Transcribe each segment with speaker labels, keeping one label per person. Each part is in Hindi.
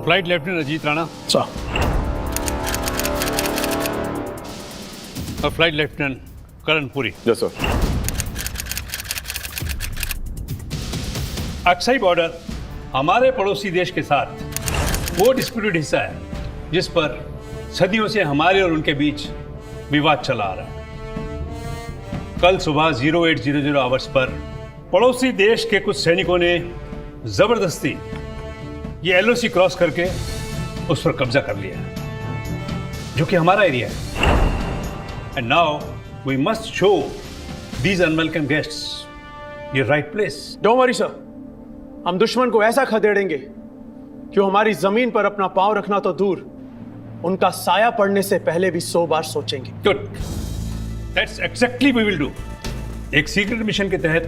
Speaker 1: Flight lieutenant Ajit Rana
Speaker 2: sir.
Speaker 1: और flight lieutenant Karan Puri.
Speaker 3: Yes sir.
Speaker 1: Aksai border हमारे पड़ोसी देश के साथ वो डिस्प्यूटेड हिस्सा है जिस पर सदियों से हमारे और उनके बीच विवाद चला आ रहा है। कल सुबह 0800 आवर्स पर पड़ोसी देश के कुछ सैनिकों ने जबरदस्ती ये एलओसी क्रॉस करके उस पर कब्जा कर लिया जो कि हमारा एरिया है। And now we must show these unwelcome guests ये right place.
Speaker 2: Don't worry sir, हम दुश्मन को ऐसा खदेड़ेंगे कि वो हमारी जमीन पर अपना पांव रखना तो दूर, उनका साया पड़ने से पहले भी 100 बार सोचेंगे।
Speaker 1: Good, that's exactly we will do. एक सीक्रेट मिशन के तहत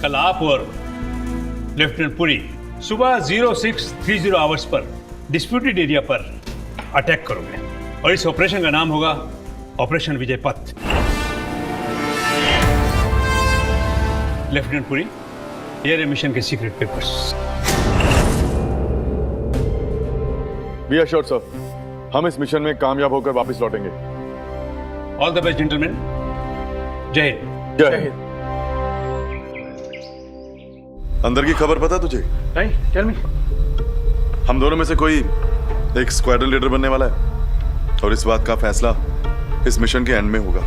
Speaker 1: कल आप और लेफ्टिनेंट पुरी सुबह 0630 आवर्स पर डिस्प्यूटेड एरिया पर अटैक करोगे और इस ऑपरेशन का नाम होगा ऑपरेशन विजय पथ। लेफ्टिनेंट पुरी, ये मिशन के secret papers.
Speaker 3: Be assured sir, हम इस मिशन में कामयाब होकर वापस लौटेंगे।
Speaker 1: All the best gentleman. जय हिंद।
Speaker 3: जय हिंद। अंदर की खबर पता तुझे?
Speaker 2: नहीं, टेल मी।
Speaker 3: हम दोनों में से कोई एक स्क्वाड्रन लीडर बनने वाला है और इस बात का फैसला इस मिशन के एंड में होगा।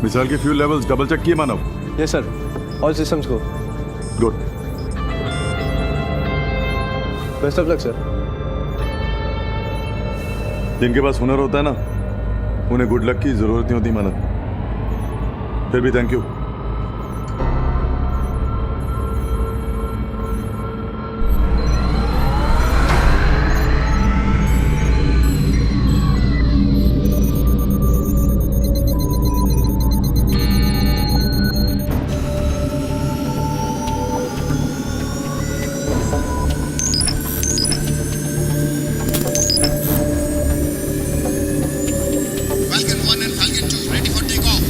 Speaker 3: मिसाइल के फ्यूल लेवल्स डबल चेक किए Manav?
Speaker 2: Yes sir, all systems go.
Speaker 3: Good.
Speaker 2: Best of luck sir.
Speaker 3: जिनके पास हुनर होता है ना, उन्हें गुड लक की जरूरत नहीं होती मानव। फिर भी thank you.
Speaker 4: Falcon 1 and Falcon 2 ready for takeoff.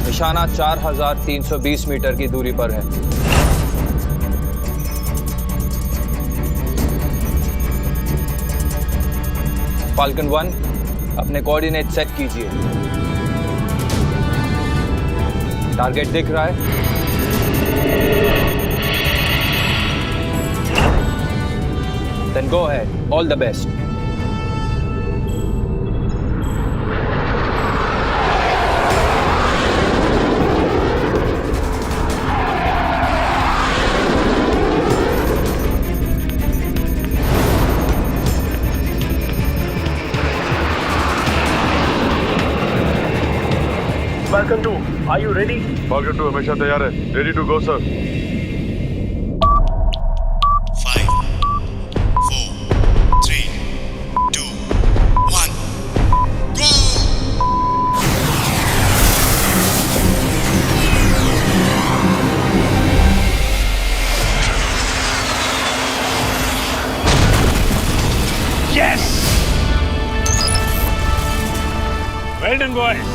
Speaker 5: निशाना 4320 मीटर की दूरी पर है। फाल्कन 1, अपने कोऑर्डिनेट सेट कीजिए। टारगेट दिख रहा है? Then go ahead, all the best.
Speaker 2: Falcon 2, are you ready?
Speaker 3: Falcon 2 हमेशा तैयार है। Ready to go sir.
Speaker 4: 5, 4, 3, 2, 1, go!
Speaker 1: Yes! Well done, boys.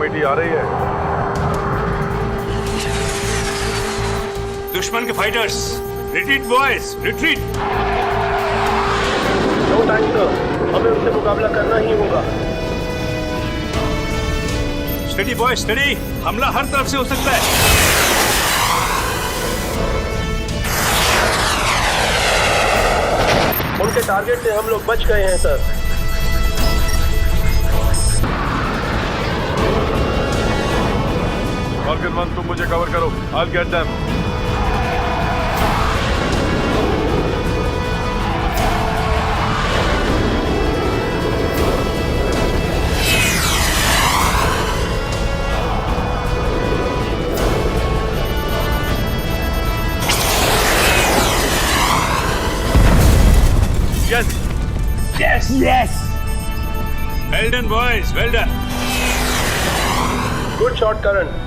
Speaker 3: Committee आ रही है।
Speaker 1: दुश्मन के fighters, retreat boys, retreat.
Speaker 2: No time sir, हमें उनसे मुकाबला करना ही होगा।
Speaker 1: Steady boy, steady. हमला हर तरफ से हो सकता है।
Speaker 2: उनके टारगेट से हम लोग बच गए हैं सर।
Speaker 3: फाल्कन 1 तुम मुझे कवर करो। I'll get them.
Speaker 1: Yes. Yes. Yes. Well done, boys. Well done.
Speaker 2: Good shot Karan.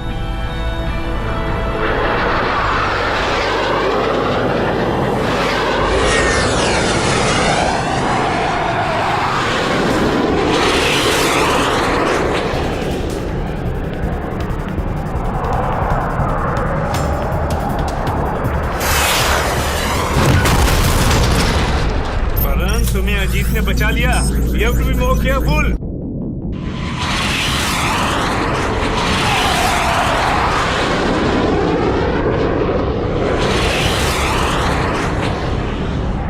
Speaker 1: Karan, तुम्हें अजीत ने बचा लिया। You have to be more careful.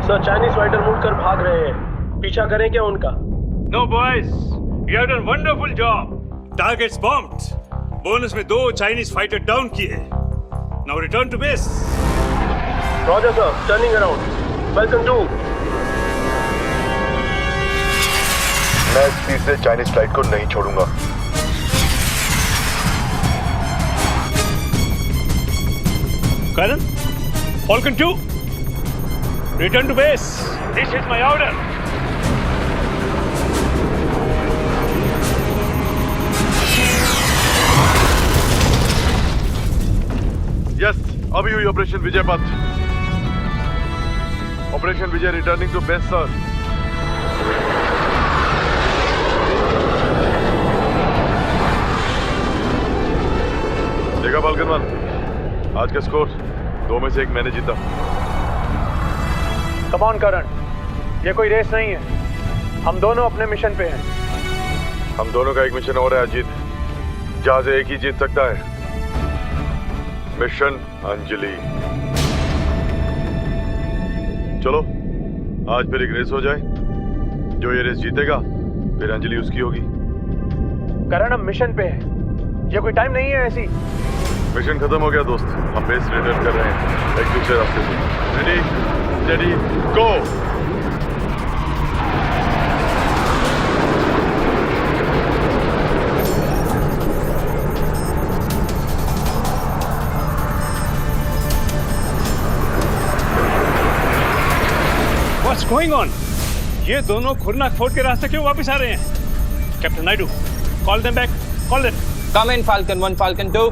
Speaker 2: Sir Chinese fighter मुड़कर भाग रहे हैं, पीछा करें क्या उनका?
Speaker 1: No, boys. You have done wonderful job. Targets bombed. Bonus में 2 चाइनीज फाइटर डाउन किए। Now return to base.
Speaker 2: Roger sir, turning around. Welcome to.
Speaker 3: मैं इस तीसरे चाइनीज फ्लाइट को नहीं छोड़ूंगा।
Speaker 1: Karan, Falcon 2, return to base. This is my order.
Speaker 3: Yes, अभी हुई operation Vijay Path. Operation Vijay returning to base sir. देखा फाल्कन 1, आज का स्कोर 2 में से 1 मैंने जीता।
Speaker 2: कम ऑन करण, ये कोई रेस नहीं है। हम दोनों अपने मिशन पे हैं।
Speaker 3: हम दोनों का एक मिशन और है अजीत, जहां से एक ही जीत सकता है। मिशन अंजलि। चलो आज फिर एक रेस हो जाए। जो ये रेस जीतेगा फिर अंजलि उसकी होगी।
Speaker 2: करण, हम मिशन पे हैं, ये कोई टाइम नहीं है ऐसी।
Speaker 3: मिशन खत्म हो गया दोस्त, हम बेस रिटर्न कर रहे हैं एक दूसरे रास्ते से। Ready, steady, go.
Speaker 1: What's going on? ये दोनों खुरनाक फोर्ट के रास्ते क्यों वापस आ रहे हैं? Captain Naidu, call them back. Call them.
Speaker 5: Come in, Falcon 1, Falcon 2.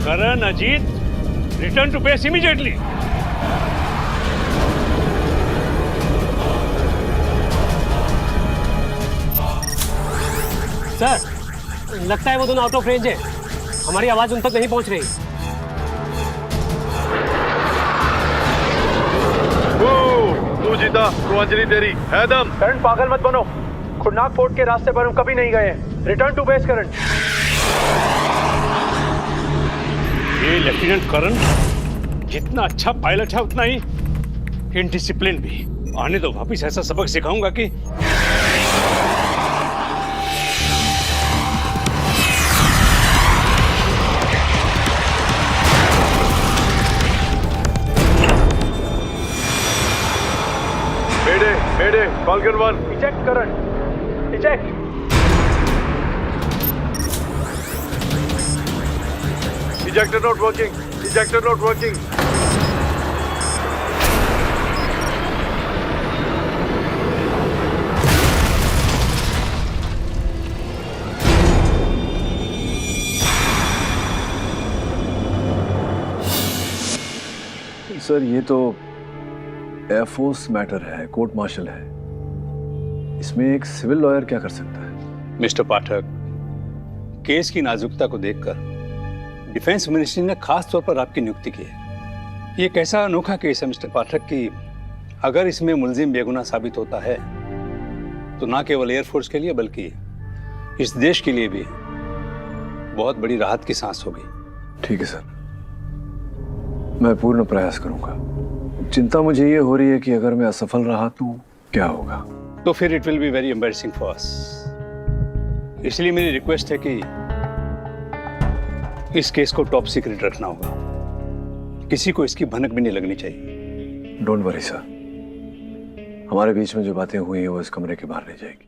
Speaker 1: Karan, Ajit, return to base immediately.
Speaker 6: Sir, लगता है वो दोनों आउट ऑफ रेंज है। हमारी आवाज उन तक नहीं पहुंच रही।
Speaker 3: तू जीता तो अंजलि तेरी है दम।
Speaker 2: करण, पागल मत बनो। खुरनाक फोर्ट के रास्ते पर हम कभी नहीं गए हैं। रिटर्न टू बेस करण।
Speaker 1: ये लेफ्टिनेंट करण जितना अच्छा पायलट है उतना ही इनडिसिप्लिन भी। आने दो, वापिस ऐसा सबक सिखाऊंगा कि
Speaker 3: mayday, Falcon 1।
Speaker 2: Eject Karan, eject.
Speaker 3: Ejector not working. Ejector not working.
Speaker 7: Sir ये तो एयरफोर्स मैटर है, कोर्ट मार्शल है। इसमें एक सिविल लॉयर क्या कर सकता है?
Speaker 1: मिस्टर पाठक, केस की नाजुकता को देखकर डिफेंस मिनिस्ट्री ने खास तौर पर आपकी नियुक्ति की है। ये एक ऐसा अनोखा केस है मिस्टर पाठक कि अगर इसमें मुलजिम बेगुनाह साबित होता है तो ना केवल एयरफोर्स के लिए बल्कि इस देश के लिए भी बहुत बड़ी राहत की सांस होगी।
Speaker 7: ठीक है सर, मैं पूर्ण प्रयास करूंगा। चिंता मुझे ये हो रही है कि अगर मैं असफल रहा तो क्या होगा।
Speaker 1: तो फिर it will be very embarrassing for us. इसलिए मेरी रिक्वेस्ट है कि इस केस को टॉप सीक्रेट रखना होगा। किसी को इसकी भनक भी नहीं लगनी चाहिए।
Speaker 7: डोंट वरी सर, हमारे बीच में जो बातें हुई हैं वो इस कमरे के बाहर नहीं जाएगी।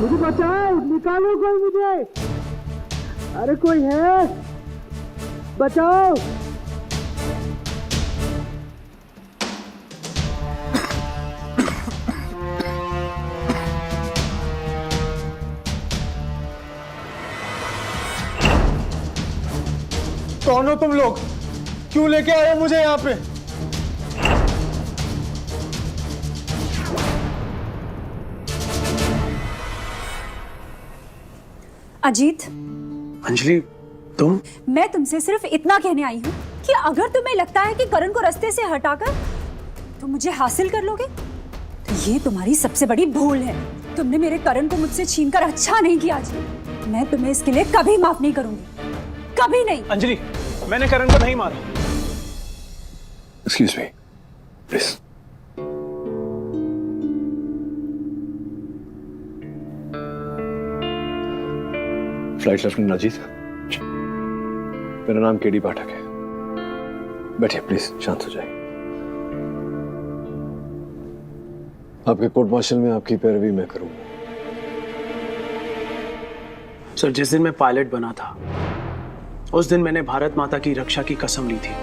Speaker 8: मुझे बचाओ, निकालो कोई मुझे। अरे कोई है, बचाओ।
Speaker 2: कौन हो तुम लोग? क्यों लेके आए हो मुझे यहाँ पे?
Speaker 9: अजीत,
Speaker 2: अंजलि, तुम?
Speaker 9: मैं तुमसे सिर्फ इतना कहने आई हूँ कि अगर तुम्हें लगता है कि करण को रास्ते से हटाकर तुम मुझे हासिल कर लोगे तो ये तुम्हारी सबसे बड़ी भूल है। तुमने मेरे करण को मुझसे छीनकर अच्छा नहीं किया अजीत। मैं तुम्हें इसके लिए कभी माफ नहीं करूंगी, कभी नहीं।
Speaker 2: अंजलि, मैंने करण को नहीं मारा।
Speaker 7: Excuse me please. Flight lieutenant Ajit, मेरा नाम केडी पाठक है। बैठिए प्लीज, शांत हो जाइए। आपके कोर्ट मार्शल में आपकी पैरवी मैं करूंगा।
Speaker 2: सर, जिस दिन मैं पायलट बना था उस दिन मैंने भारत माता की रक्षा की कसम ली थी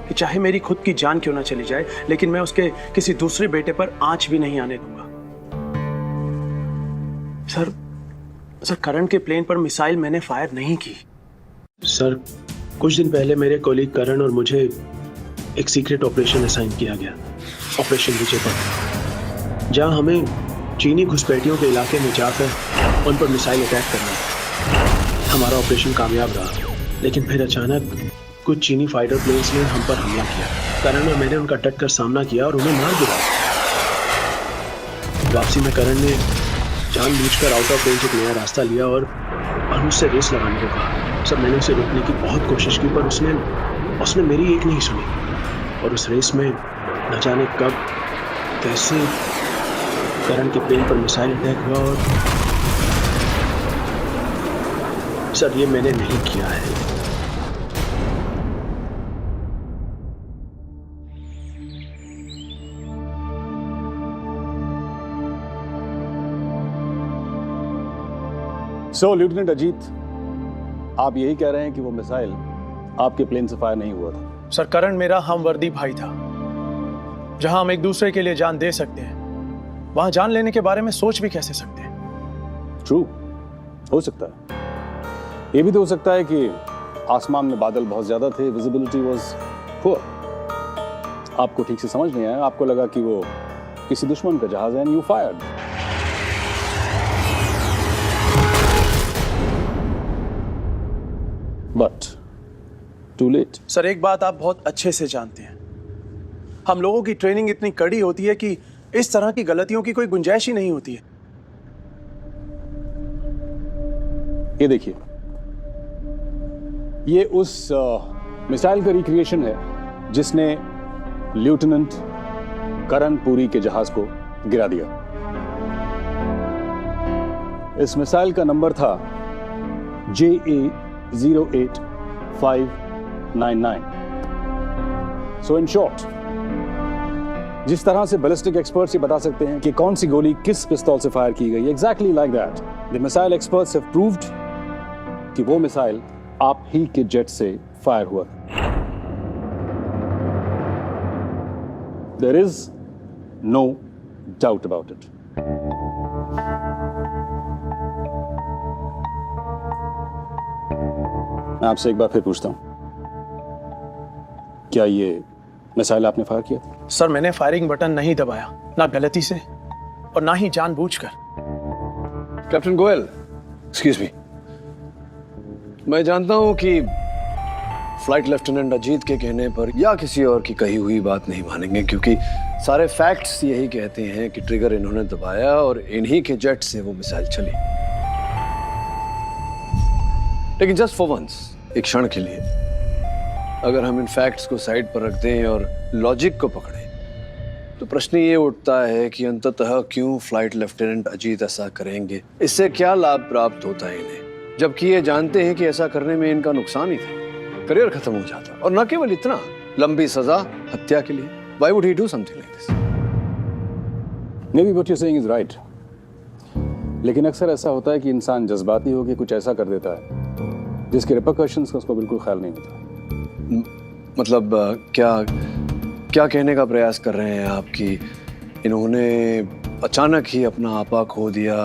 Speaker 2: कि चाहे मेरी खुद की जान क्यों ना चली जाए, लेकिन मैं उसके किसी दूसरे बेटे पर आंच भी नहीं आने दूंगा। सर, करण के प्लेन पर मिसाइल मैंने फायर नहीं की। सर, कुछ दिन पहले मेरे कॉलीग करण और मुझे एक सीक्रेट ऑपरेशन असाइन किया गया, ऑपरेशन विजेता, जहां हमें चीनी घुसपैठियों के इलाके में जाकर उन पर मिसाइल अटैक करना था। हमारा ऑपरेशन कामयाब रहा, लेकिन फिर अचानक कुछ चीनी फाइटर प्लेन्स ने हम पर हमला किया। करण और मैंने उनका डटकर सामना किया और उन्हें मार गिराया। वापसी में करण ने जानबूझकर आउट ऑफ रेंज एक नया रास्ता लिया और मुझसे रेस लगाने को कहा। सर, मैंने उसे रोकने की बहुत कोशिश की, पर उसने मेरी एक नहीं सुनी और उस रेस में न जाने कब कैसे करण के प्लेन पर मिसाइल अटैक हुआ। और सर, ये मैंने नहीं किया है।
Speaker 10: सो लेफ्टिनेंट अजीत, आप यही कह रहे हैं कि वो मिसाइल आपके प्लेन से फायर नहीं हुआ था?
Speaker 2: सर, करण मेरा हमवर्दी भाई था। जहां हम एक दूसरे के लिए जान दे सकते हैं, वहां जान लेने के बारे में सोच भी कैसे सकते हैं?
Speaker 10: ट्रू, हो सकता है। ये भी तो हो सकता है कि आसमान में बादल बहुत ज्यादा थे, विजिबिलिटी वाज पुअर, आपको ठीक से समझ नहीं आया, आपको लगा कि वो किसी दुश्मन का जहाज है and you fired. But too late.
Speaker 2: Sir, एक बात आप बहुत अच्छे से जानते हैं, हम लोगों की ट्रेनिंग इतनी कड़ी होती है कि इस तरह की गलतियों की कोई गुंजाइश ही नहीं होती है।
Speaker 10: ये देखिए, ये उस मिसाइल का रिक्रिएशन है जिसने लेफ्टिनेंट करण पुरी के जहाज को गिरा दिया। इस मिसाइल का नंबर था JA-08599। सो इन शॉर्ट, जिस तरह से बैलिस्टिक एक्सपर्ट्स ये बता सकते हैं कि कौन सी गोली किस पिस्तौल से फायर की गई, exactly like that the missile experts have proved कि वो मिसाइल आप ही के जेट से फायर हुआ। There is no doubt about it. मैं आपसे एक बार फिर पूछता हूँ, क्या ये मिसाइल आपने फायर किया था?
Speaker 2: सर मैंने फायरिंग बटन नहीं दबाया, ना गलती से और ना ही जानबूझकर।
Speaker 7: कैप्टन गोयल, एक्सक्यूज मी, मैं जानता हूं कि फ्लाइट लेफ्टिनेंट अजीत के कहने पर या किसी और की कही हुई बात नहीं मानेंगे, क्योंकि सारे फैक्ट्स यही कहते हैं कि ट्रिगर इन्होंने दबाया और इन्हीं के जेट से वो मिसाइल चली। लेकिन जस्ट फॉर वंस, एक क्षण के लिए अगर हम इन फैक्ट्स को साइड पर रख दें और लॉजिक को पकड़ें, तो प्रश्न ये उठता है कि अंततः क्यों फ्लाइट लेफ्टिनेंट अजीत ऐसा करेंगे? इससे क्या लाभ प्राप्त होता है इन्हें, जबकि ये जानते हैं कि ऐसा करने में इनका नुकसान ही था, करियर खत्म हो जाता। और न केवल इतना, लंबी सजा हत्या के लिए। Why would he do something like this?
Speaker 10: Maybe what you're saying is right. लेकिन अक्सर ऐसा होता है कि इंसान जज्बाती होकर कुछ ऐसा कर देता है जिसके रिपरकशंस का उसको बिल्कुल ख्याल नहीं होता।
Speaker 7: मतलब क्या कहने का प्रयास कर रहे हैं आप कि इन्होंने अचानक ही अपना आपा खो दिया,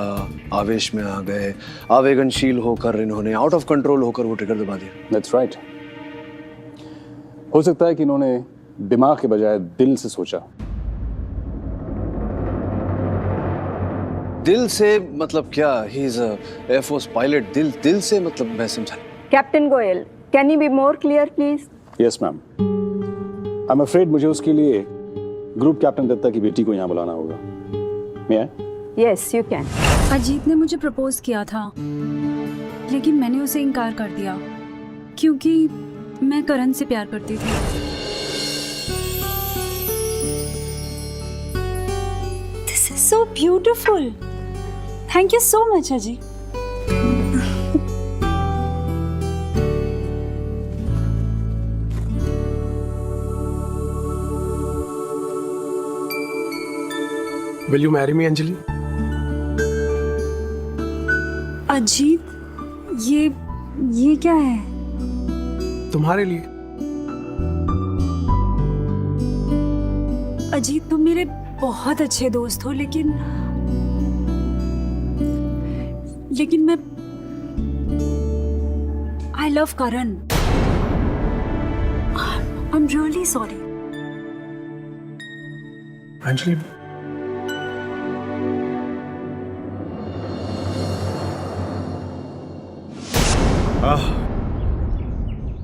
Speaker 7: आवेश में आ गए, आवेगनशील होकर इन्होंने आउट ऑफ कंट्रोल होकर वो ट्रिगर दबा दिया?
Speaker 10: That's right. हो सकता है कि इन्होंने दिमाग के बजाय दिल से सोचा।
Speaker 7: दिल से मतलब क्या? He is air force pilot. दिल से मतलब मैं समझा।
Speaker 11: Captain Goyal, can you be more clear please?
Speaker 10: Yes ma'am, I am afraid मुझे उसके लिए ग्रुप कैप्टन दत्ता की बेटी को यहाँ बुलाना होगा। मैं आए?
Speaker 11: Yes you can.
Speaker 9: अजीत ने मुझे प्रपोज किया था, लेकिन मैंने उसे इनकार कर दिया क्योंकि मैं करण से प्यार करती थी। This is so beautiful. Thank you so much Ajit.
Speaker 2: Will you marry me, Anjali?
Speaker 9: Ajit, ये क्या है?
Speaker 2: तुम्हारे लिए।
Speaker 9: अजीत, तुम मेरे बहुत अच्छे दोस्त हो, लेकिन मैं I love Karan. I am really sorry.
Speaker 2: Anjali,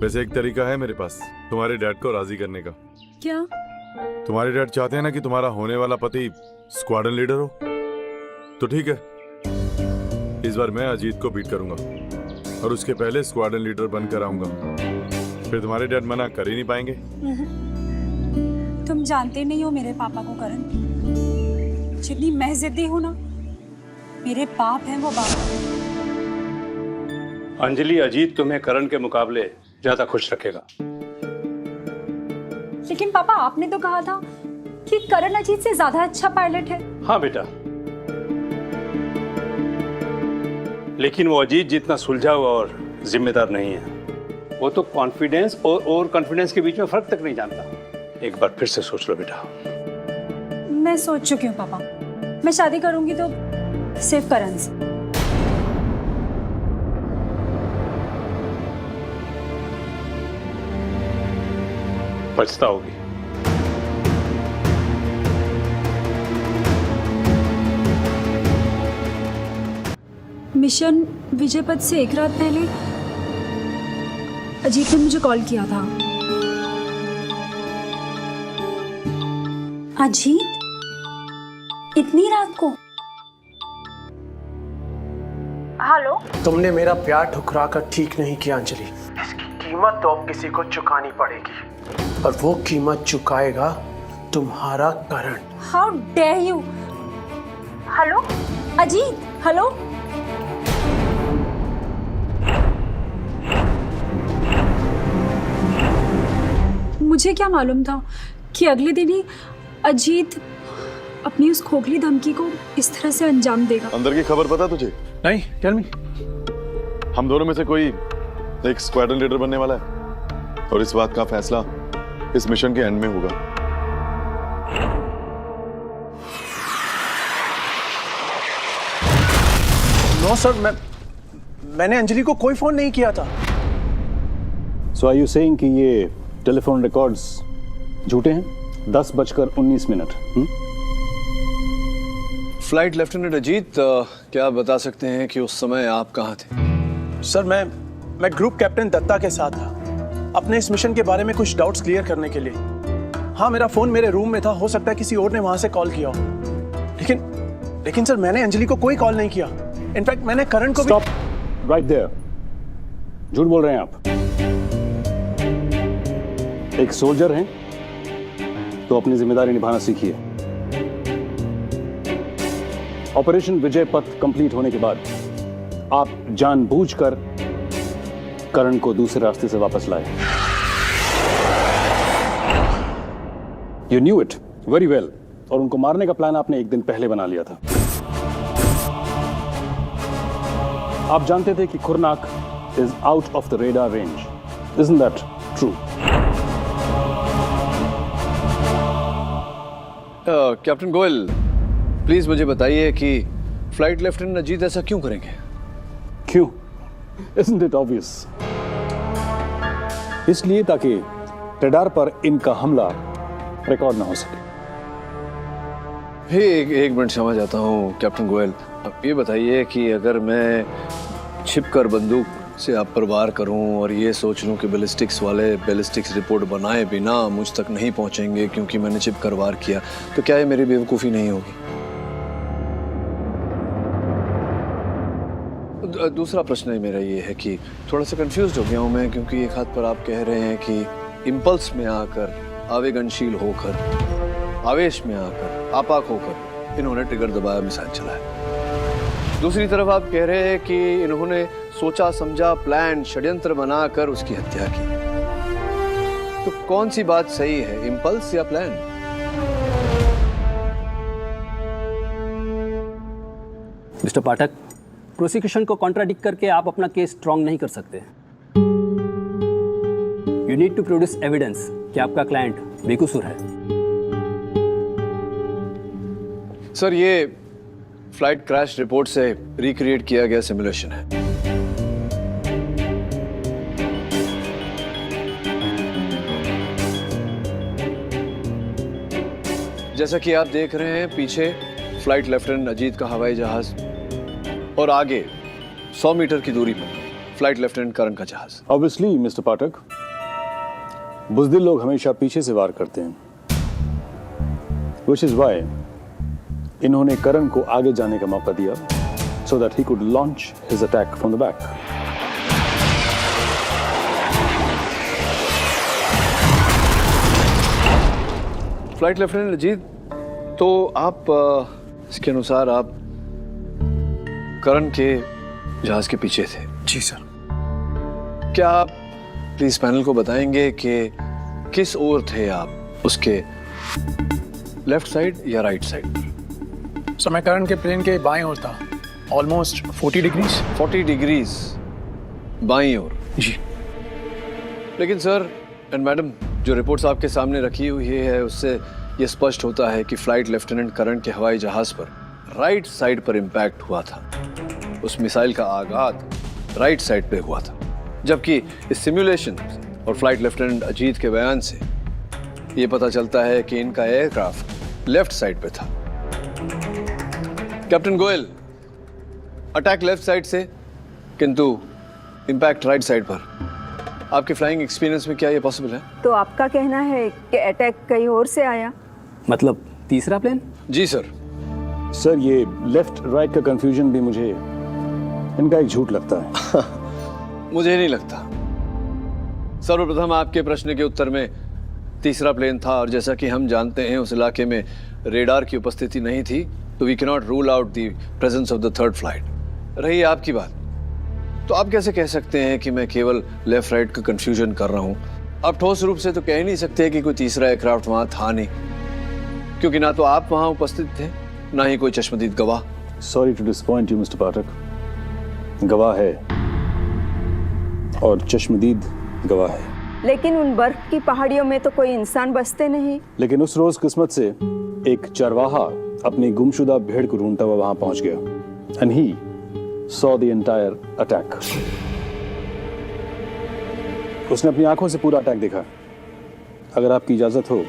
Speaker 3: वैसे एक तरीका है मेरे पास तुम्हारे डैड को राजी करने का।
Speaker 9: क्या?
Speaker 3: तुम्हारे डैड चाहते हैं ना कि तुम्हारा होने वाला पति स्क्वाड्रन लीडर हो, तो ठीक है, इस बार मैं अजीत को बीट करूंगा और उसके पहले स्क्वाड्रन लीडर बनकर आऊंगा। फिर तुम्हारे डैड मना कर ही नहीं पाएंगे।
Speaker 9: तुम जानते नहीं हो मेरे पापा को करण। जितनी मैं जिद्दी हूं ना, मेरे बाप हैं वो बाप।
Speaker 1: अंजलि, अजीत तुम्हें करण के मुकाबले ज्यादा खुश रखेगा।
Speaker 9: लेकिन पापा, आपने तो कहा था कि करण अजीत से ज्यादा अच्छा पायलट है।
Speaker 1: हाँ बेटा, लेकिन वो अजीत जितना सुलझा हुआ और जिम्मेदार नहीं है। वो तो कॉन्फिडेंस और ओवर कॉन्फिडेंस के बीच में फर्क तक नहीं जानता। एक बार फिर से सोच लो बेटा।
Speaker 9: मैं सोच चुकी हूँ पापा। मैं शादी करूंगी तो सिर्फ करण से।
Speaker 1: पछताओगी।
Speaker 9: मिशन विजयपथ से एक रात पहले अजीत ने मुझे कॉल किया था। अजीत? इतनी रात को? हेलो?
Speaker 2: तुमने मेरा प्यार ठुकरा कर ठीक नहीं किया अंजलि। इसकी कीमत तो अब किसी को चुकानी पड़ेगी, और वो कीमत चुकाएगा तुम्हारा Karan.
Speaker 9: How dare you! Hello Ajit, hello. मुझे क्या मालूम था कि अगले दिन ही अजीत अपनी उस खोखली धमकी को इस तरह से अंजाम देगा।
Speaker 3: अंदर की खबर पता तुझे?
Speaker 2: नहीं, टेल मी।
Speaker 3: हम दोनों में से कोई एक स्क्वाड्रन लीडर बनने वाला है, और इस बात का फैसला इस मिशन के एंड में होगा।
Speaker 2: नो सर, मैंने अंजलि को कोई फोन नहीं किया था।
Speaker 10: सो आर यू सेइंग कि ये टेलीफोन रिकॉर्ड्स झूठे हैं? 10:19
Speaker 7: फ्लाइट लेफ्टिनेंट अजीत, क्या आप बता सकते हैं कि उस समय आप कहाँ थे?
Speaker 2: सर मैं ग्रुप कैप्टन दत्ता के साथ था, अपने इस मिशन के बारे में कुछ डाउट्स क्लियर करने के लिए। हाँ, मेरा फोन मेरे रूम में था, हो सकता है किसी और ने वहां से कॉल किया हो, लेकिन सर मैंने अंजलि को कोई कॉल नहीं किया। इनफैक्ट मैंने करण को
Speaker 10: स्टॉप राइट देयर। झूठ बोल रहे हैं आप। एक सोल्जर हैं तो अपनी जिम्मेदारी निभाना सीखिए। ऑपरेशन विजय पथ कंप्लीट होने के बाद आप जानबूझकर करण को दूसरे रास्ते से वापस लाए। You knew it very well, और उनको मारने का प्लान आपने एक दिन पहले बना लिया था। आप जानते थे कि Khurnak is out of the radar range, isn't that true?
Speaker 7: Captain Goyal, please मुझे बताइए कि फ्लाइट लेफ्टिनेंट अजीत ऐसा क्यों करेंगे?
Speaker 10: क्यों? Isn't it obvious? इसलिए ताकि रडार पर इनका हमला रिकॉर्ड ना हो सके।
Speaker 7: एक मिनट समझ आता हूँ कैप्टन गोयल। अब ये बताइए कि अगर मैं छिपकर बंदूक से आप पर वार करूं और ये सोच लूं कि बैलिस्टिक्स वाले बैलिस्टिक्स रिपोर्ट बनाए बिना मुझ तक नहीं पहुंचेंगे क्योंकि मैंने छिपकर वार किया, तो क्या ये मेरी बेवकूफ़ी नहीं होगी? दूसरा प्रश्न मेरा ये है कि थोड़ा सा कंफ्यूज हो गया हूँ मैं, क्योंकि एक हाथ पर आप कह रहे हैं कि इम्पल्स में आकर, आवेगनशील होकर, आवेश में आकर, आपाक होकर इन्होंने ट्रिगर दबाया, मिसाइल चलाया। दूसरी तरफ आप कह रहे हैं कि इन्होंने सोचा समझा, प्लान, षड्यंत्र बनाकर उसकी हत्या की। तो कौन सी बात सही है, इम्पल्स या प्लान?
Speaker 6: मिस्टर पाठक, प्रोसिक्यूशन को कॉन्ट्राडिक्ट करके आप अपना केस स्ट्रॉन्ग नहीं कर सकते। You need to produce evidence कि आपका क्लाइंट बेकसूर है।
Speaker 7: सर, ये फ्लाइट क्रैश रिपोर्ट से रिक्रिएट किया गया सिमुलेशन है। जैसा कि आप देख रहे हैं, पीछे फ्लाइट लेफ्टिनेंट अजीत का हवाई जहाज और आगे 100 मीटर की दूरी पर फ्लाइट लेफ्टिनेंट करण का जहाज।
Speaker 10: ऑब्वियसली मिस्टर पाठक, बुज़दिल लोग हमेशा पीछे से वार करते हैं, व्हिच इज व्हाई इन्होंने करण को आगे जाने का मौका दिया, so that he could launch his attack from the back.
Speaker 7: Flight lieutenant Ajit, तो आप इसके अनुसार आप करण के जहाज के पीछे थे?
Speaker 2: जी सर।
Speaker 7: क्या आप प्लीज पैनल को बताएंगे कि किस ओर थे आप, उसके लेफ्ट साइड या राइट साइड?
Speaker 2: सर, मैं करण के प्लेन के बाएं ओर था, ऑलमोस्ट 40 डिग्रीज।
Speaker 7: 40 डिग्रीज बाईं ओर?
Speaker 2: जी।
Speaker 7: लेकिन सर एंड मैडम, जो रिपोर्ट्स आपके सामने रखी हुई है उससे यह स्पष्ट होता है कि फ्लाइट लेफ्टिनेंट करण के हवाई जहाज पर राइट साइड पर इंपैक्ट हुआ था। उस मिसाइल का आगाज राइट साइड पे हुआ था, जबकि इस सिमुलेशन और फ्लाइट लेफ्टिनेंट अजीत के बयान से यह पता चलता है कि इनका एयरक्राफ्ट लेफ्ट साइड पे था। Captain Goyal, attack left side से किंतु इंपैक्ट राइट साइड पर, आपके फ्लाइंग एक्सपीरियंस में क्या ये पॉसिबल है?
Speaker 11: तो आपका कहना है कि अटैक कहीं और से आया?
Speaker 6: मतलब तीसरा प्लेन?
Speaker 7: जी सर।
Speaker 10: सर, ये लेफ्ट राइट का कंफ्यूजन भी मुझे इनका एक झूठ लगता है।
Speaker 7: मुझे नहीं लगता। सर्वप्रथम आपके प्रश्न के उत्तर में तीसरा प्लेन था, और जैसा कि हम जानते हैं उस इलाके में रेडार की उपस्थिति नहीं थी, तो we can not rule out the presence of the third flight. रही आपकी बात, तो आप कैसे कह सकते हैं कि मैं केवल लेफ्ट राइट का कंफ्यूजन कर रहा हूं? आप ठोस रूप से तो कह ही नहीं सकते कि कोई तीसरा एयरक्राफ्ट वहां था नहीं, क्योंकि ना तो आप वहां उपस्थित थे, ना ही कोई चश्मदीद गवाह।
Speaker 10: Sorry to disappoint you mister Pathak, गवाह है और चश्मदीद गवाह है।
Speaker 11: लेकिन उन बर्फ की पहाड़ियों में तो कोई इंसान बसते नहीं।
Speaker 10: लेकिन उस रोज किस्मत से एक चरवाहा अपनी गुमशुदा भेड़ को ढूंढता हुआ वहां पहुंच गया, and he saw the entire attack. उसने अपनी आंखों से पूरा अटैक देखा। अगर आपकी इजाज़त हो,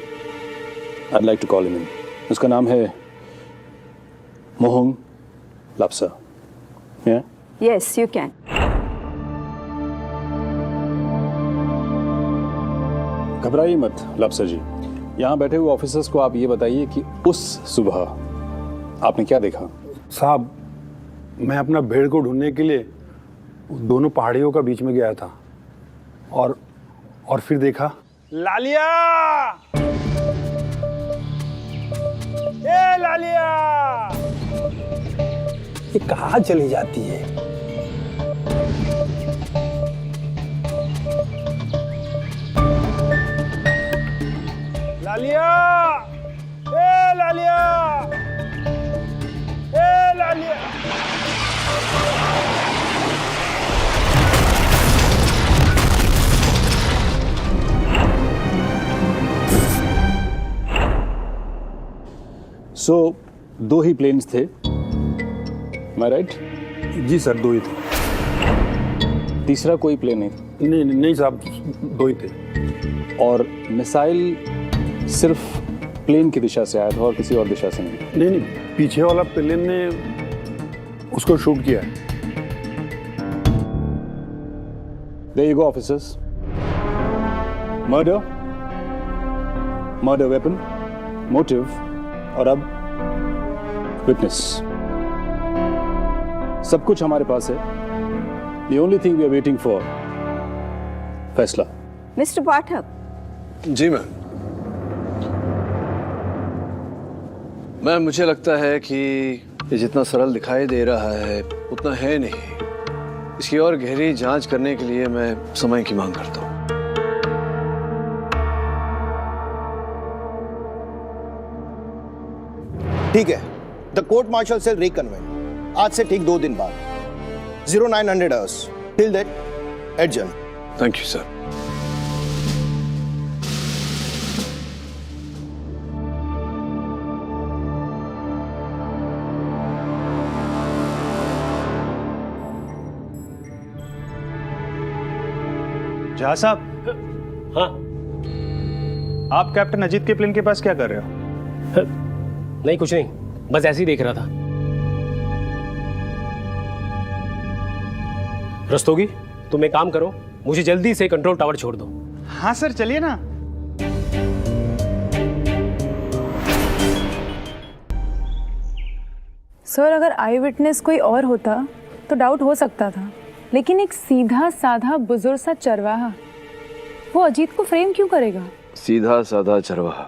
Speaker 10: I'd like to call him in. उसका नाम है Mohan लाप्सा। Yeah?
Speaker 11: Yes, you can.
Speaker 10: घबराइए मत लाप्सा जी। यहाँ बैठे हुए ऑफिसर्स को आप ये बताइए कि उस सुबह आपने क्या देखा।
Speaker 12: साहब, मैं अपना भेड़ को ढूंढने के लिए दोनों पहाड़ियों का बीच में गया था और फिर देखा लालिया। ए लालिया, ये कहाँ चली जाती है? लालिया, ए लालिया, ए लालिया।
Speaker 10: सो दो ही प्लेन्स थे, मैं राइट?
Speaker 12: जी सर, दो ही थे।
Speaker 10: तीसरा कोई प्लेन नहीं?
Speaker 12: नहीं साहब, दो ही थे।
Speaker 10: और मिसाइल सिर्फ प्लेन की दिशा से आया था और किसी और दिशा से नहीं?
Speaker 12: नहीं, पीछे वाला प्लेन ने उसको शूट किया है।
Speaker 10: There you go, officers. Murder, murder weapon, motive, और अब witness. सब कुछ हमारे पास है। The only thing we are waiting for, फैसला।
Speaker 11: मिस्टर पाठक।
Speaker 7: जी मैम। मैम, मुझे लगता है कि ये जितना सरल दिखाई दे रहा है उतना है नहीं। इसकी और गहरी जांच करने के लिए मैं समय की मांग करता हूँ।
Speaker 13: ठीक है, द कोर्ट मार्शल सेल रिकन्वेन आज से ठीक 2 दिन बाद 0900 hours. Till that, adjourn.
Speaker 7: Thank you sir.
Speaker 14: जहाँ साहब। हाँ, आप कैप्टन अजीत के प्लेन के पास क्या कर रहे हो?
Speaker 15: नहीं, कुछ नहीं, बस ऐसे ही देख रहा था। रस्तोगी, तुम एक काम करो, मुझे जल्दी से कंट्रोल टावर छोड़ दो।
Speaker 14: हाँ सर, चलिए ना।
Speaker 16: सर, अगर आई विटनेस कोई और होता तो डाउट हो सकता था, लेकिन एक सीधा साधा बुजुर्ग सा चरवाहा, वो अजीत को फ्रेम क्यों करेगा?
Speaker 7: सीधा साधा चरवाहा।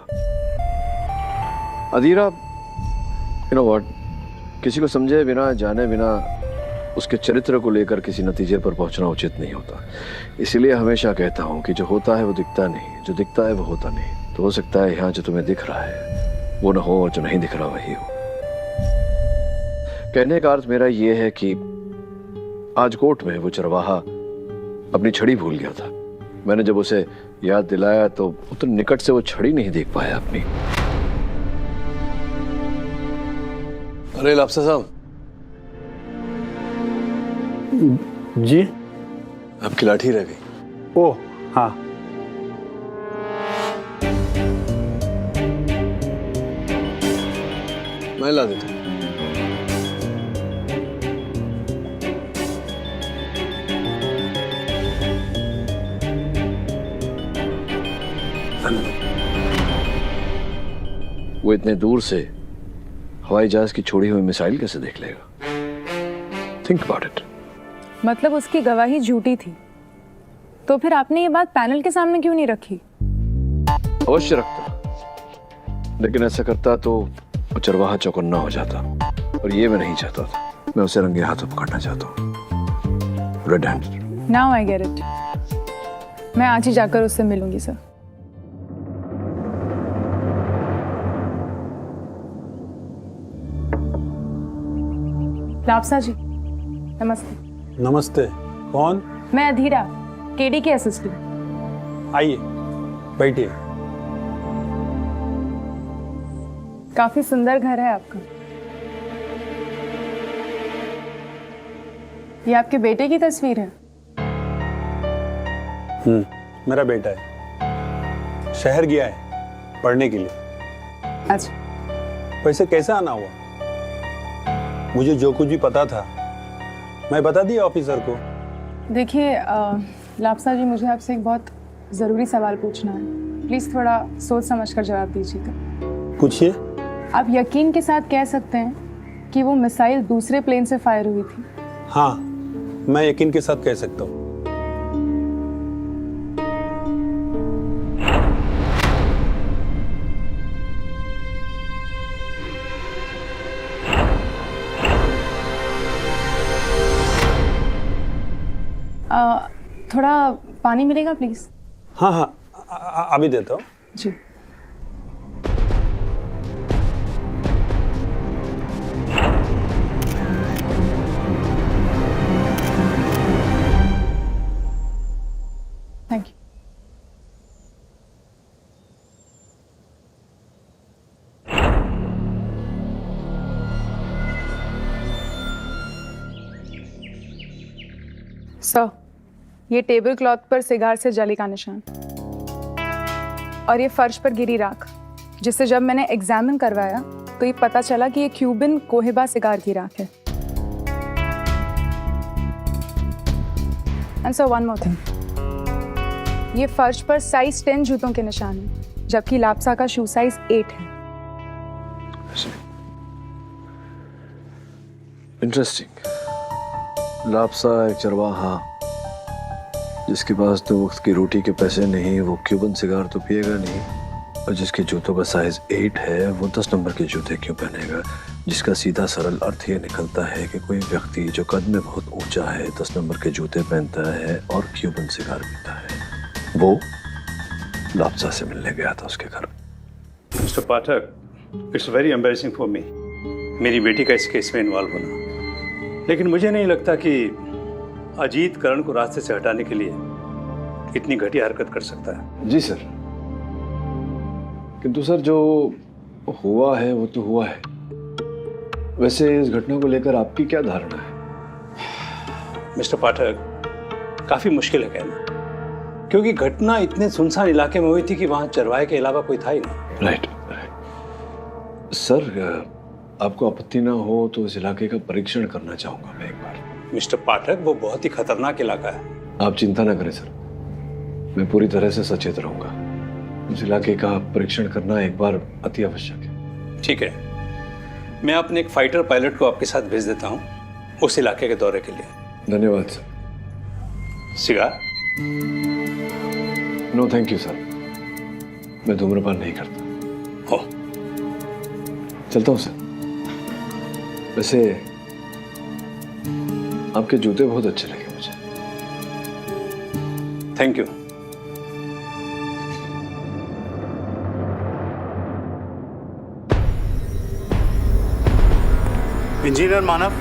Speaker 7: अधीरा, यू नो व्हाट, किसी को समझे बिना, जाने बिना उसके चरित्र को लेकर किसी नतीजे पर पहुंचना उचित नहीं होता। इसीलिए हमेशा कहता हूं कि जो होता है वो दिखता नहीं, जो दिखता है वो होता नहीं। तो हो सकता है यहाँ जो तुम्हें दिख रहा है वो ना हो, और जो नहीं दिख रहा वही हो। कहने का अर्थ मेरा ये है कि आज कोर्ट में वो चरवाहा अपनी छड़ी भूल गया था। मैंने जब उसे याद दिलाया तो उतने निकट से वो छड़ी नहीं देख पाया अपनी। अरे लाप्सा साहब।
Speaker 12: जी?
Speaker 7: आपकी लाठी रह गई।
Speaker 12: ओह हाँ।
Speaker 7: मैं ला देता हूं। वो इतने दूर से हवाई जहाज की छोड़ी हुई मिसाइल कैसे देख लेगा? Think about it.
Speaker 16: मतलब उसकी गवाही झूठी थी, तो फिर आपने ये बात पैनल के सामने क्यों नहीं रखी?
Speaker 7: अवश्य रखता, लेकिन ऐसा करता तो वो चरवाहा चौकन्ना हो जाता, और ये मैं नहीं चाहता था। मैं उसे रंगे हाथों पकड़ना चाहता हूँ, red hand.
Speaker 16: Now I get it. मैं आज ही जाकर उससे मिलूंगी सर। लाप्सा जी, नमस्ते।
Speaker 12: नमस्ते। कौन?
Speaker 16: मैं अधीरा, केडी के असिस्टेंट।
Speaker 12: आइए, बैठिए।
Speaker 16: काफी सुंदर घर है आपका। ये आपके बेटे की तस्वीर है?
Speaker 12: मेरा बेटा है, शहर गया है पढ़ने के लिए।
Speaker 16: अच्छा।
Speaker 12: वैसे कैसे आना हुआ? मुझे जो कुछ भी पता था मैं बता दिया ऑफिसर को।
Speaker 16: देखिए लापसा जी, मुझे आपसे एक बहुत ज़रूरी सवाल पूछना है। प्लीज़ थोड़ा सोच समझ कर जवाब दीजिएगा।
Speaker 12: पूछिए।
Speaker 16: आप यकीन के साथ कह सकते हैं कि वो मिसाइल दूसरे प्लेन से फायर हुई थी?
Speaker 12: हाँ, मैं यकीन के साथ कह सकता हूँ।
Speaker 16: थोड़ा पानी मिलेगा प्लीज़?
Speaker 12: हाँ हाँ, अभी देता हूँ।
Speaker 16: जी। Thank you. सर, ये टेबल क्लॉथ पर सिगार से जली का निशान और ये फर्श पर गिरी राख, जिसे जब मैंने एग्जामिन करवाया तो ये पता चला कि ये क्यूबिन कोहिबा सिगार की राख है। And sir, one more thing, ये फर्श पर साइज 10 जूतों के निशान हैं, जबकि लापसा का शू साइज 8 है।
Speaker 7: इंटरेस्टिंग। लापसा एक चरवाहा जिसके पास 2 वक्त की रोटी के पैसे नहीं, वो क्यूबन सिगार तो पिएगा नहीं, और जिसके जूतों का साइज 8 है वो 10 नंबर के जूते क्यों पहनेगा? जिसका सीधा सरल अर्थ ये निकलता है कि कोई व्यक्ति जो कद में बहुत ऊंचा है 10 नंबर के जूते पहनता है और क्यूबन सिगार पीता है। वो लापसा से मिलने गया था उसके घर।
Speaker 1: Mister Pathak, it's very embarrassing for me, मेरी बेटी का इस केस में इन्वॉल्व होना। लेकिन मुझे नहीं लगता कि अजीत करण को रास्ते से हटाने के लिए इतनी घटिया हरकत कर सकता है।
Speaker 7: जी सर, किंतु सर जो हुआ है वो तो हुआ है। वैसे इस घटना को लेकर आपकी क्या धारणा है?
Speaker 1: मिस्टर पाठक, काफी मुश्किल है कहना, क्योंकि घटना इतने सुनसान इलाके में हुई थी कि वहां चरवाहे के अलावा कोई था ही नहीं।
Speaker 7: राइट। सर, आपको आपत्ति ना हो तो इस इलाके का परीक्षण करना चाहूंगा मैं एक बार।
Speaker 1: मिस्टर पाठक, वो बहुत ही खतरनाक इलाका है।
Speaker 7: आप चिंता ना करें सर, मैं पूरी तरह से सचेत रहूंगा। उस इलाके का परीक्षण करना एक बार अति आवश्यक है।
Speaker 1: ठीक है, मैं अपने एक फाइटर पायलट को आपके साथ भेज देता हूँ उस इलाके के दौरे के लिए।
Speaker 7: धन्यवाद sir.
Speaker 1: Cigar?
Speaker 7: No thank you sir, मैं धूम्रपान नहीं करता।
Speaker 1: हो,
Speaker 7: चलता हूँ सर। वैसे आपके जूते बहुत अच्छे लगे मुझे।
Speaker 1: Thank you.
Speaker 14: Engineer Manav,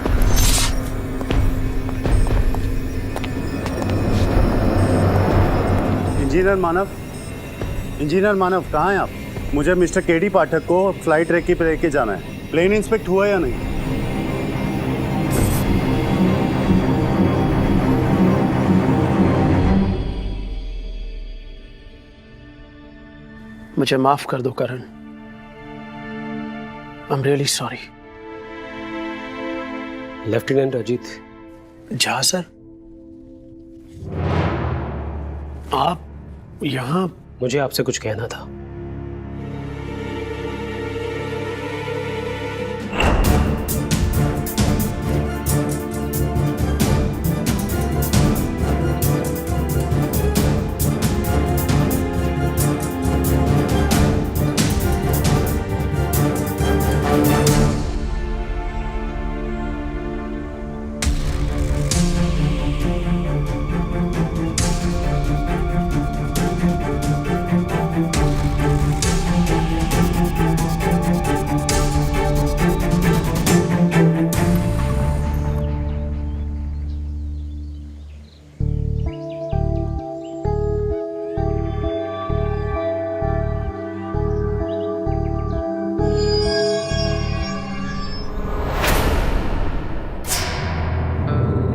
Speaker 14: engineer Manav कहाँ हैं आप? मुझे मिस्टर केडी पाठक को फ्लाइट रेकी पे लेके जाना है। प्लेन इंस्पेक्ट हुआ या नहीं?
Speaker 2: मुझे माफ कर दो Karan, I am really sorry.
Speaker 15: Lieutenant Ajit
Speaker 2: Jha sir, आप यहाँ?
Speaker 15: मुझे आपसे कुछ कहना था।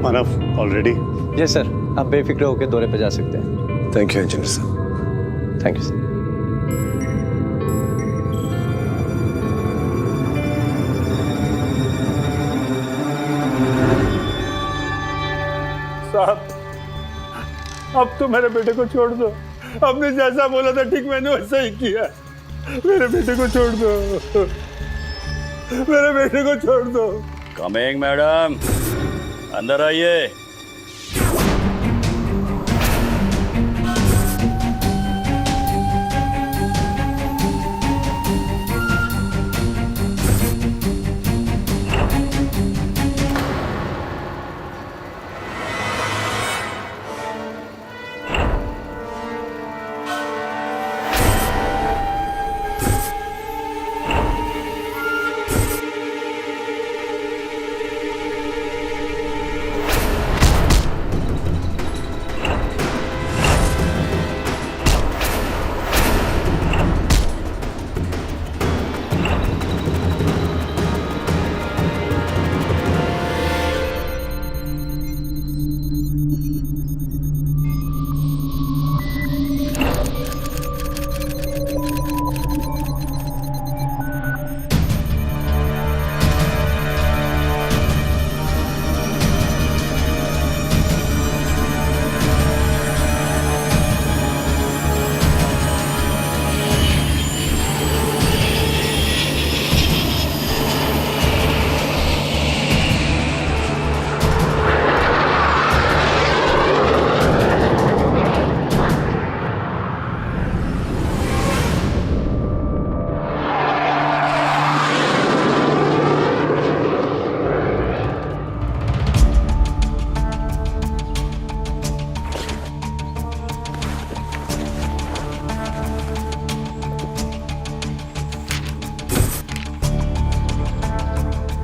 Speaker 14: मानव ऑलरेडी?
Speaker 5: यस सर, आप बेफिक्र होकर दौरे पे जा सकते हैं।
Speaker 7: थैंक यू इंजीनियर साहब।
Speaker 5: Thank you sir.
Speaker 12: साहब, अब तो मेरे बेटे को छोड़ दो। आपने जैसा बोला था ठीक मैंने वैसा ही किया। मेरे बेटे को छोड़ दो, मेरे बेटे को छोड़ दो।
Speaker 1: कमिंग मैडम, अंदर आइए।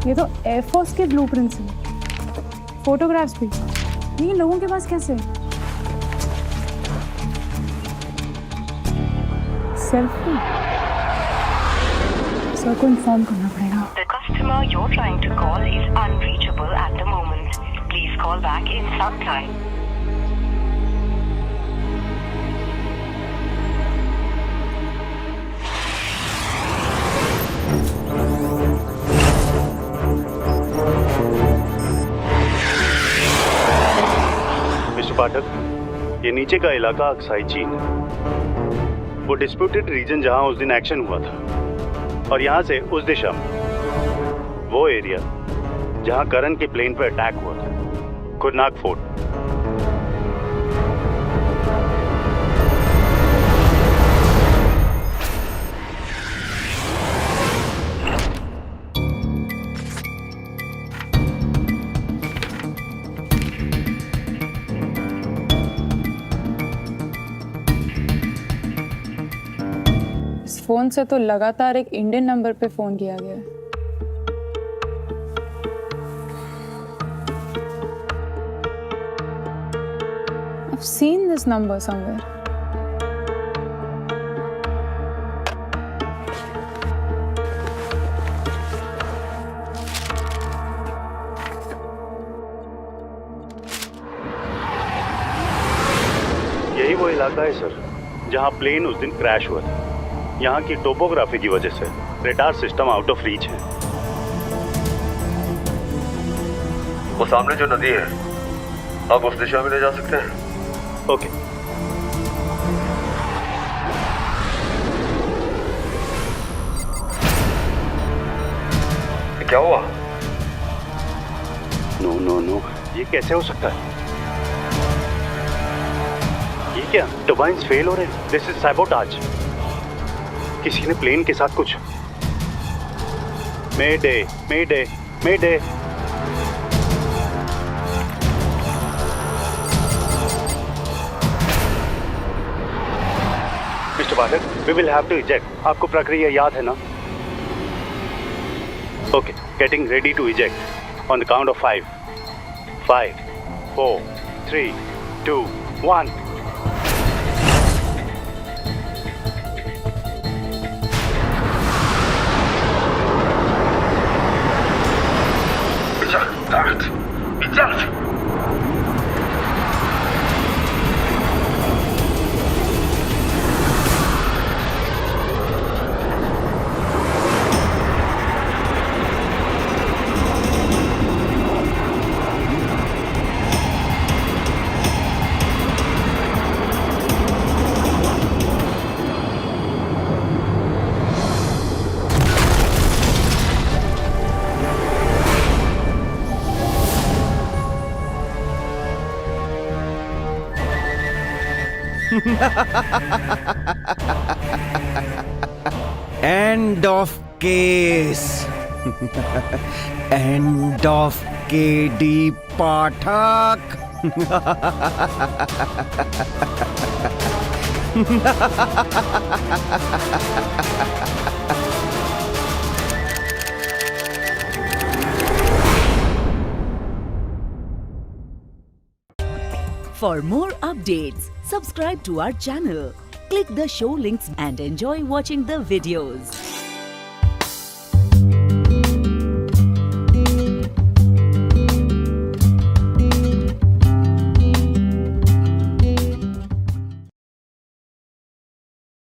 Speaker 16: ये तो एयरफोर्स के ब्लूप्रिंट्स हैं, फोटोग्राफ्स भी। ये लोगों के पास कैसे? सेल्फी। सर को इन्फॉर्म करना पड़ेगा।
Speaker 17: The customer you're trying to call is unreachable at the moment. Please call back in some time.
Speaker 18: पाठक, ये नीचे का इलाका अक्साई चीन है। वो डिस्प्यूटेड रीजन जहां उस दिन एक्शन हुआ था, और यहां से उस दिशा में वो एरिया जहां करण के प्लेन पर अटैक हुआ था, कुरनाक फोर्ट।
Speaker 16: फोन से तो लगातार एक इंडियन नंबर पे फोन किया गया है। I've seen this number somewhere.
Speaker 18: यही वो इलाका है सर, जहां प्लेन उस दिन क्रैश हुआ था। यहाँ की टोपोग्राफी की वजह से radar system out of reach है।
Speaker 19: वो सामने जो नदी है, आप उस दिशा में ले जा सकते हैं।
Speaker 18: ओके।
Speaker 19: क्या हुआ?
Speaker 18: नो नो नो, ये कैसे हो सकता है? ये क्या टर्बाइन्स फेल हो रहे हैं? This is sabotage. किसी ने प्लेन के साथ कुछ। Mayday mayday mayday. Mister Pathak, we will have to eject. आपको प्रक्रिया याद है ना? Okay, getting ready to eject on the count of 5 5 4 3 2 1।
Speaker 20: End of case. End of KD Pathak.
Speaker 21: For more updates, subscribe to our channel, click the show links and enjoy watching the videos.